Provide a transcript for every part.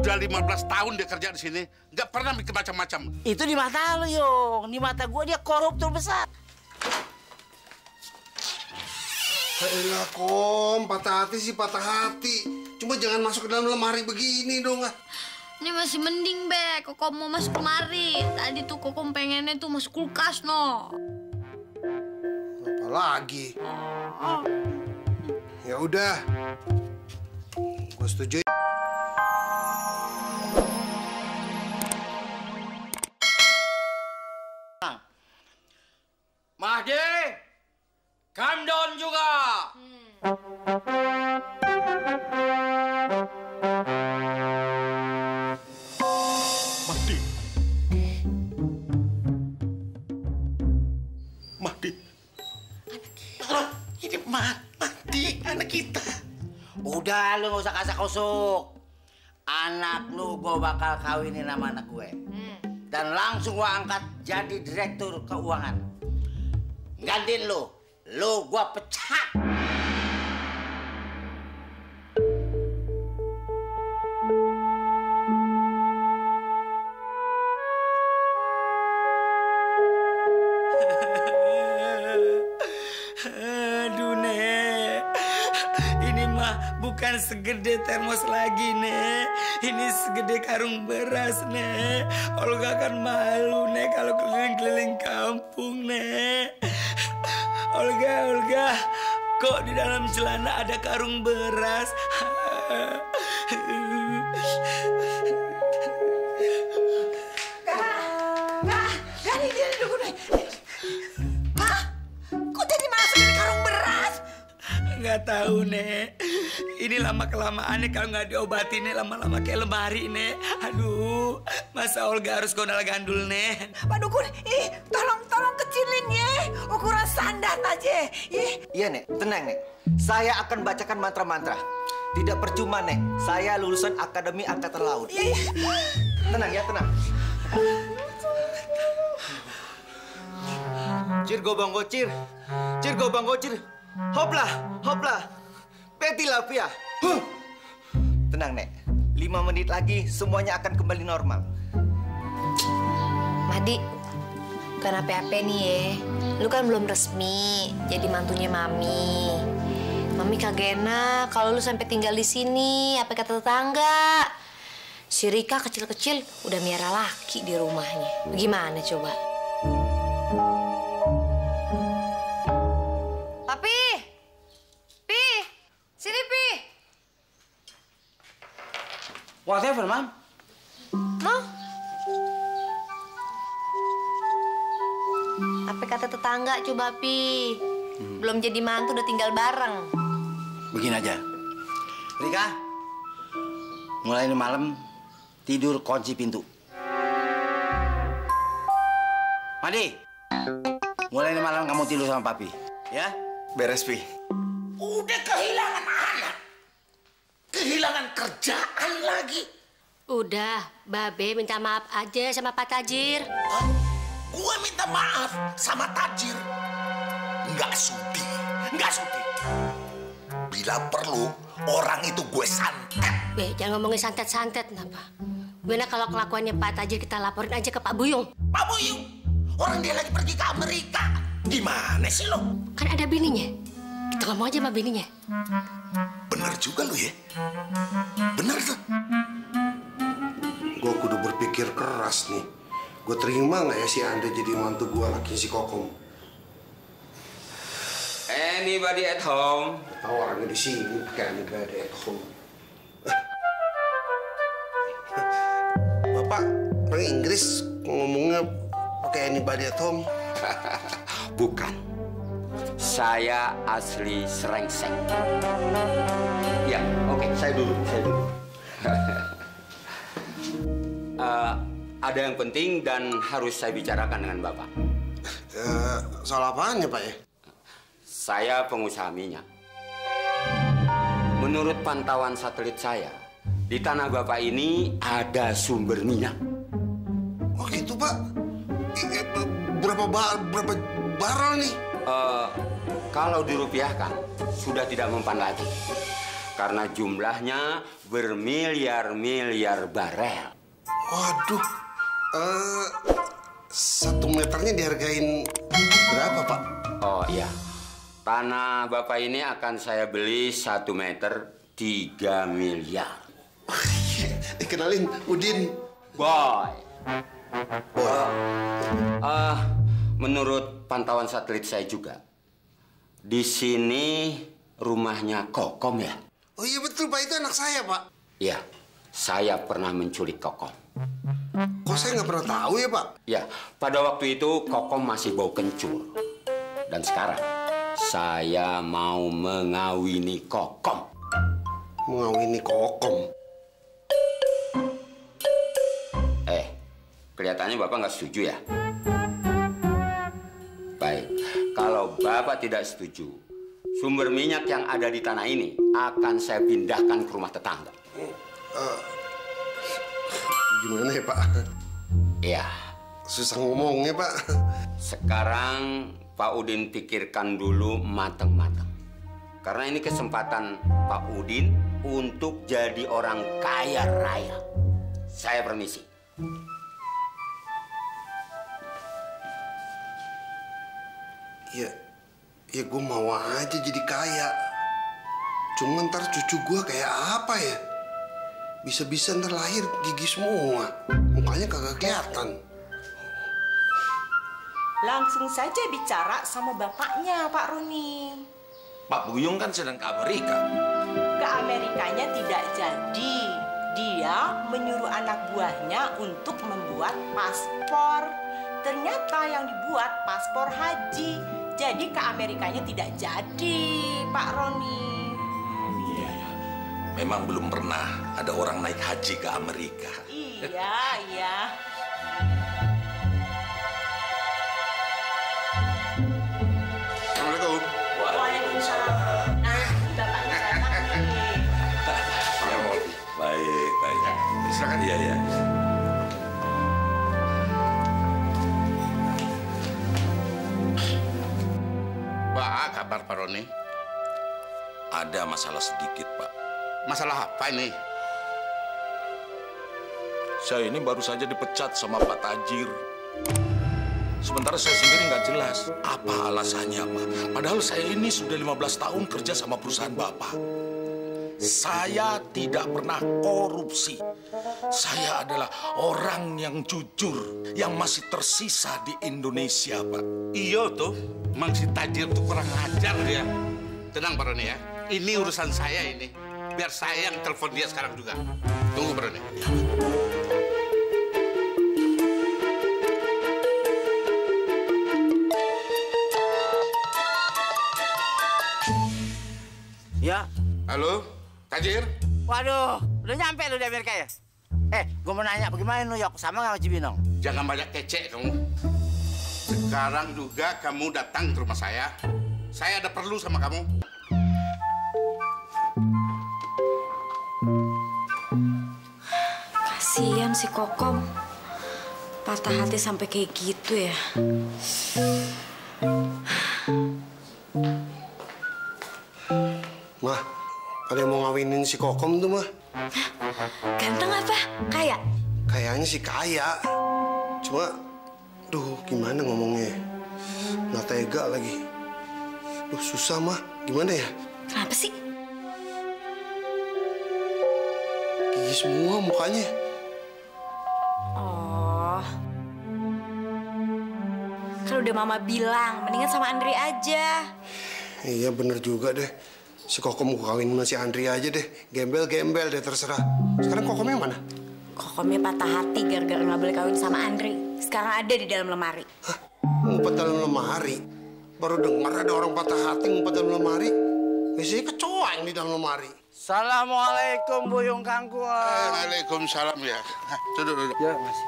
Udah 15 tahun dia kerja di sini, nggak pernah bikin macam-macam. Itu di mata lo, Yung. Di mata gua dia koruptor besar. Elah, Kom. Patah hati sih patah hati. Cuma jangan masuk ke dalam lemari begini dong. Ini masih mending, Be. Kokom mau masuk lemari. Tadi tuh Kokom pengennya tuh masuk kulkas, no. Apa lagi? Ya udah. Gue setuju. Mahdi, calm down juga. Mahdi. Mahdi. Ini Mahdi, anak kita. Udah, lu nggak usah kasak-kusuk. Anak lu gue bakal kawinin sama anak gue. Dan langsung gue angkat jadi direktur keuangan. Gantiin lu gue pecat. Aduh, Nek. Ini mah bukan segede termos lagi, Nek. Ini segede karung beras, Nek. Olga kan malu, Nek, kalau keliling-keliling kampung, Nek. Olga, kok di dalam celana ada karung beras? Gani dia dulu nih. Hah? Kok jadi masukin karung beras? Nggak tahu, Nek. Ini lama-kelamaan nih kalau nggak diobatin, Nek, lama-lama kayak lemari, Nek. Aduh, masa Olga harus gondal gandul, Nek? Pak Dukun, tolong kecilin ya. Ukuran standar aja. Iya, Nek. Tenang, Nek. Saya akan bacakan mantra-mantra. Tidak percuma, Nek. Saya lulusan Akademi Angkatan Laut. Iya. Tenang ya, tenang. Cir gobang gocir. Cir gobang gocir. Hopla, hopla. Peti lapia. Tenang, Nek. 5 menit lagi semuanya akan kembali normal. Mahdi, bukan apa-apa nih ya. Lu kan belum resmi jadi mantunya Mami. Mami kagak enak kalau lu sampai tinggal di sini. Apa kata tetangga? Si Rika kecil-kecil udah miara laki di rumahnya. Gimana coba? Papi! Pi! Sini, Pi! Whatever, Mam. Noh? Apa kata tetangga coba, Pi? Belum jadi mantu udah tinggal bareng. Begini aja. Rika, mulai ini malam tidur kunci pintu. Madi, mulai ini malam kamu tidur sama Papi, ya? Beres, Pi. Udah kehilangan anak, kehilangan kerjaan lagi. Udah, Babe minta maaf aja sama Pak Tajir. Gue minta maaf sama Tajir. Nggak sudi. Bila perlu, orang itu gue santet. Be, jangan ngomongin santet-santet, kenapa? Gimana kalau kelakuannya Pak Tajir kita laporin aja ke Pak Buyung? Pak Buyung, orang dia lagi pergi ke Amerika. Gimana sih lo? Kan ada bininya. Kita ngomong aja sama bininya. Bener juga lo ya. Bener tuh. Gue kudu berpikir keras nih. Gue terima nggak ya si Andre jadi mantu gue laki si Kokom? Anybody at home? Tahu orangnya di sini pakai anybody at home. Bapak orang Inggris ngomongnya pakai anybody at home. Bukan. Saya asli Serengseng. Ya, oke, saya dulu. Ada yang penting dan harus saya bicarakan dengan Bapak. Soal apaan ya, Pak ya? Saya pengusaha minyak. Menurut pantauan satelit saya, di tanah Bapak ini ada sumber minyak. Oh gitu, Pak. Berapa barrel nih? Kalau dirupiahkan, sudah tidak mempan lagi. Karena jumlahnya bermiliar-miliar barel. Waduh, 1 meternya dihargain berapa, Pak? Oh iya, tanah Bapak ini akan saya beli 1 meter 3 miliar. Kenalin, Udin. Boy. Menurut pantauan satelit saya juga, di sini rumahnya Kokom ya? Oh iya betul, Pak. Itu anak saya, Pak. Iya, saya pernah menculik Kokom. Kok saya nggak pernah tahu ya, Pak? Ya, pada waktu itu Kokom masih bau kencur. Dan sekarang, saya mau mengawini Kokom. Mengawini Kokom? Kelihatannya Bapak nggak setuju ya? Baik, kalau Bapak tidak setuju, sumber minyak yang ada di tanah ini akan saya pindahkan ke rumah tetangga. Gimana ya, Pak? Iya. Susah ngomongnya, Pak. Sekarang Pak Udin pikirkan dulu matang-matang. Karena ini kesempatan Pak Udin untuk jadi orang kaya raya. Saya permisi. Ya gue mau aja jadi kaya. Cuma ntar cucu gue kayak apa ya? Bisa-bisa ntar lahir gigi semua. Mukanya kagak kelihatan. Langsung saja bicara sama bapaknya, Pak Roni. Pak Buyung kan sedang ke Amerika. Ke Amerikanya tidak jadi. Dia menyuruh anak buahnya untuk membuat paspor. Ternyata yang dibuat paspor haji. Jadi ke Amerikanya tidak jadi, Pak Roni. Iya. Memang belum pernah ada orang naik haji ke Amerika. Iya. Assalamualaikum. Waalaikumsalam. Nah, bapaknya datang nih. Baik. Silakan. Iya. Pak, kabar Pak Roni? Ada masalah sedikit, Pak. Masalah apa ini? Saya ini baru saja dipecat sama Pak Tajir. Sementara saya sendiri nggak jelas apa alasannya, Pak. Padahal saya ini sudah 15 tahun kerja sama perusahaan Bapak. Saya tidak pernah korupsi. Saya adalah orang yang jujur, yang masih tersisa di Indonesia, Pak. Iya tuh, Mang si Tajir tuh kurang ajar dia. Tenang Pak Roni ya, ini urusan saya ini. Biar saya yang telepon dia sekarang juga. Tunggu Pak Roni. Ya. Halo, Tajir? Waduh, udah nyampe lu di Amerika ya? Gue mau nanya bagaimana New York, sama nggak sama Cibinong? Jangan banyak kecek kamu. Sekarang juga kamu datang ke rumah saya. Saya ada perlu sama kamu. Kasian si Kokom. Patah hati sampai kayak gitu ya. Mah, ada yang mau ngawinin si Kokom tuh, Mah. Ganteng apa? Kaya? Kayaknya sih kaya. Cuma, gimana ngomongnya? Nggak tega lagi. Susah, Mah. Gimana ya? Kenapa sih? Gigi semua mukanya. Oh. Kan udah Mama bilang, mendingan sama Andri aja. Iya, bener juga deh. Si Kokom gue kawin sama si Andri aja deh. Gembel-gembel deh, terserah. Sekarang Kokomnya mana? Kokomnya patah hati gara-gara nggak boleh kawin sama Andri. Sekarang ada di dalam lemari. Hah? Ngumpet dalam lemari? Baru dengar ada orang patah hati ngumpet dalam lemari. Biasanya kecoa yang di dalam lemari. Assalamualaikum Buyung Kangkung. Waalaikumsalam ya. Duduk. Ya, Mas.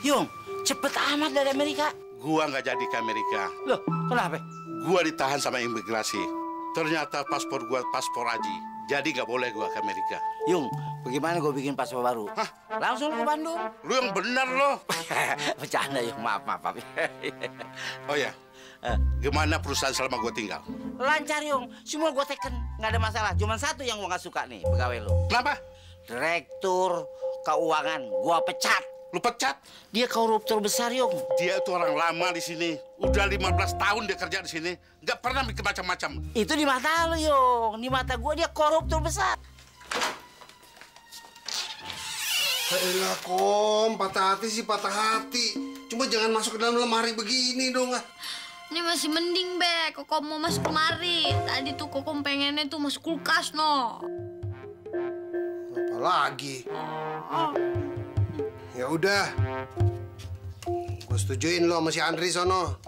Yung, cepet amat dari Amerika. Gua nggak jadi ke Amerika. Loh, kenapa? Gua ditahan sama imigrasi. Ternyata paspor gua paspor haji. Jadi nggak boleh gua ke Amerika. Yung, bagaimana gue bikin paspor baru? Hah? Langsung ke Bandung. Lu yang bener loh. Bercanda, Yung. Maaf. Oh ya, Gimana perusahaan selama gue tinggal? Lancar, Yung. Semua gue teken. Nggak ada masalah. Cuman satu yang gue nggak suka nih, pegawai lu. Kenapa? Direktur keuangan. Gue pecat. Lu pecat? Dia koruptor besar, Yung. Dia itu orang lama di sini. Udah 15 tahun dia kerja di sini. Nggak pernah bikin macam-macam. Itu di mata lu, Yung. Di mata gue dia koruptor besar. Elah, Kom. Patah hati sih patah hati. Cuma jangan masuk ke dalam lemari begini dong. Ini masih mending, Be. Kokom mau masuk lemari. Tadi tuh Kokom pengennya tuh masuk kulkas, no. Apa lagi? Ya udah. Gue setujuin lo sama si Andri sono.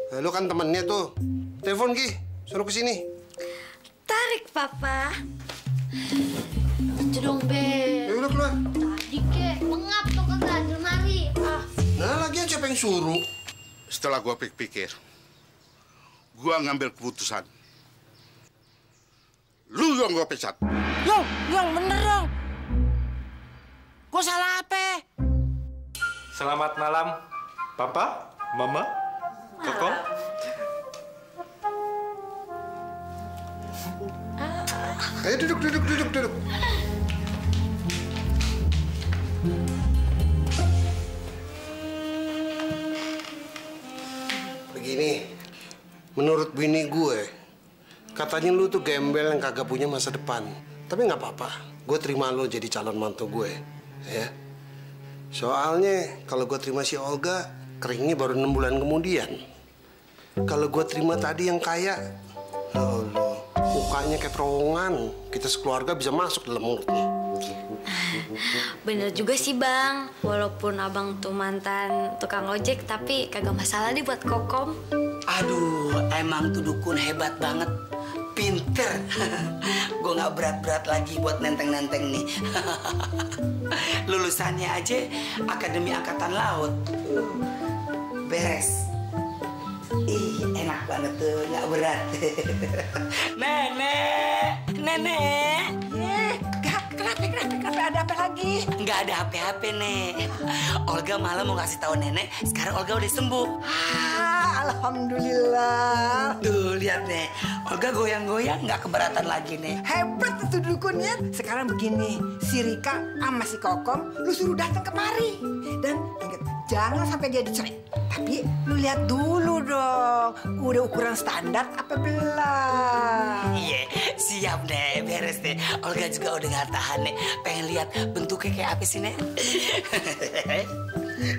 Lo kan temennya tuh. Telepon, Ki. Suruh kesini. Tarik, Papa. Itu dong, Be. Ya udah keluar. Tadi, Kek. Mengap tuh ke dalam lemari. Nah, lagian siapa yang suruh? Setelah gue pikir, gue ngambil keputusan. Lu yang gue pecat. Yung, bener, Yung. Gue salah apa? Selamat malam, Papa, Mama, Koko. Ayo duduk. Begini, menurut bini gue, katanya lu tuh gembel yang kagak punya masa depan. Tapi nggak apa-apa, gue terima lu jadi calon mantu gue, ya. Soalnya kalau gue terima si Olga, keringnya baru 6 bulan kemudian. Kalau gue terima tadi yang kaya, Allah, mukanya kayak terowongan. Kita sekeluarga bisa masuk dalam mulutnya. Bener juga sih, Bang. Walaupun abang tuh mantan tukang ojek, tapi kagak masalah deh buat Kokom. Aduh, emang tuh dukun hebat banget. Pinter. Gue nggak berat-berat lagi buat nenteng-nenteng nih. Lulusannya aja Akademi Angkatan Laut. Beres. Ih, enak banget tuh, nggak berat. Nenek. Kenapa ada apa lagi? Nggak ada HP-HP, Nek. Olga malah mau ngasih tahu Nenek, sekarang Olga udah sembuh. Alhamdulillah. Tuh, lihat, Nek. Olga goyang-goyang, nggak keberatan lagi, Nek. Hebat itu dukunnya. Sekarang begini, si Rika sama si Kokom, lu suruh datang kemari. Dan ingat, jangan sampai dia dicerai. Tapi lu lihat dulu dong, udah ukuran standar apa belum? Iya, siap, Nek. Beres, Nek. Olga juga udah nggak tahan, Nek. Pengen lihat bentuknya kayak apa sih, Nek?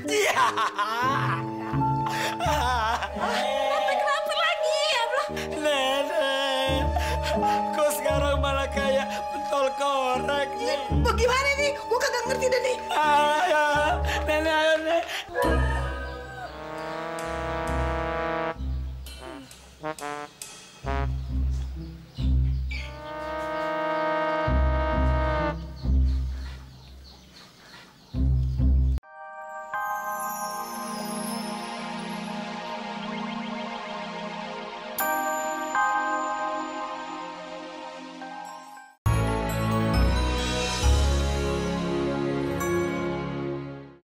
Iya. Kenapa lagi? Nenek, kok sekarang malah kayak pentol korek nih? Bagaimana nih? Gue kagak ngerti deh nih.